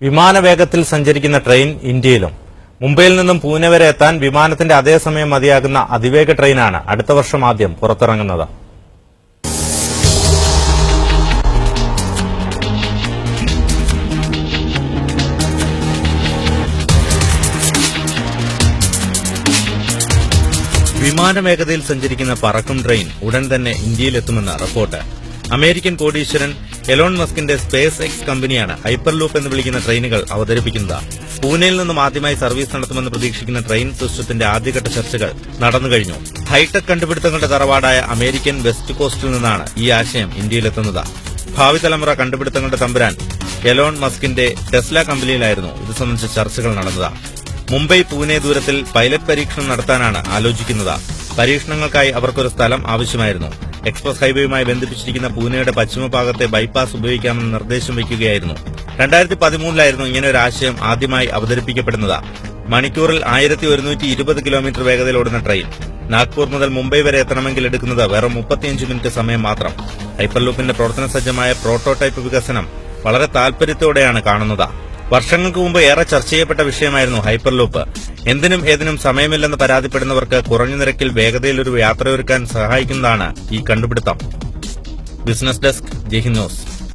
വിമാനവേഗത്തിൽ സഞ്ചരിക്കുന്ന ട്രെയിൻ ഇന്ത്യയിലും. മുംബൈയിൽ നിന്നും പൂനെ വരെ എത്താൻ വിമാനത്തിന്റെ അതേ സമയം മതിയാകുന്ന അതിവേഗ ട്രെയിനാണ് അടുത്ത വർഷം ആദ്യം പുറത്തിറങ്ങുന്നത്. വിമാനവേഗതയിൽ സഞ്ചരിക്കുന്ന പറക്കും ട്രെയിൻ ഉടൻ തന്നെ ഇന്ത്യയിലെത്തുമെന്ന് റിപ്പോർട്ട്. അമേരിക്കൻ കോടീശ്വരൻ എലോൺ മസ്കിന്റെ സ്പേസ് എക്സ് കമ്പനിയാണ് ഹൈപ്പർലൂപ്പ് എന്ന് വിളിക്കുന്ന ട്രെയിനുകൾ അവതരിപ്പിക്കുന്നത്. പൂനെയിൽ നിന്നും ആദ്യമായി സർവീസ് നടത്തുമെന്ന് പ്രതീക്ഷിക്കുന്ന ട്രെയിൻ സിസ്റ്റത്തിന്റെ ആദ്യഘട്ട ചർച്ചകൾ നടന്നുകഴിഞ്ഞു. ഹൈടെക് കണ്ടുപിടുത്തങ്ങളുടെ തറവാടായ അമേരിക്കൻ വെസ്റ്റ് കോസ്റ്റിൽ നിന്നാണ് ഈ ആശയം ഇന്ത്യയിലെത്തുന്നത്. ഭാവി തലമുറ കണ്ടുപിടുത്തങ്ങളുടെ തമ്പുരാൻ എലോൺ മസ്കിന്റെ ടെസ്ല കമ്പനിയിലായിരുന്നു ഇത് സംബന്ധിച്ച ചർച്ചകൾ നടന്നത്. മുംബൈ പൂനെ ദൂരത്തിൽ പൈലറ്റ് പരീക്ഷണം നടത്താനാണ് ആലോചിക്കുന്നത്. പരീക്ഷണങ്ങൾക്കായി അവർക്കൊരു സ്ഥലം ആവശ്യമായിരുന്നു. എക്സ്പ്രസ് ഹൈവേയുമായി ബന്ധിപ്പിച്ചിരിക്കുന്ന പൂനെയുടെ പശ്ചിമഭാഗത്തെ ബൈപ്പാസ് ഉപയോഗിക്കാമെന്ന് നിർദ്ദേശം വയ്ക്കുകയായിരുന്നു. 2013 ഇങ്ങനെ ഒരു ആശയം ആദ്യമായി അവതരിപ്പിക്കപ്പെടുന്നത്. മണിക്കൂറിൽ 1120 കിലോമീറ്റർ വേഗതയിൽ ഓടുന്ന ട്രെയിൻ നാഗ്പൂർ മുതൽ മുംബൈ വരെ എത്തണമെങ്കിൽ എടുക്കുന്നത് വെറും 35 മിനിറ്റ് സമയം മാത്രം. ഹൈപ്പർലൂപ്പിന്റെ പ്രവർത്തന സജ്ജമായ പ്രോട്ടോടൈപ്പ് വികസനം വളരെ താൽപര്യത്തോടെയാണ് കാണുന്നത്. വർഷങ്ങൾക്ക് മുമ്പ് ഏറെ ചർച്ച ചെയ്യപ്പെട്ട വിഷയമായിരുന്നു ഹൈപ്പർലൂപ്പ്. എന്തിനും ഏതിനും സമയമില്ലെന്ന് പരാതിപ്പെടുന്നവർക്ക് കുറഞ്ഞ നിരക്കിൽ വേഗതയിൽ ഒരു യാത്രയൊരുക്കാൻ സഹായിക്കുന്നതാണ് ഈ കണ്ടുപിടുത്തം. Business desk, Jaihind news.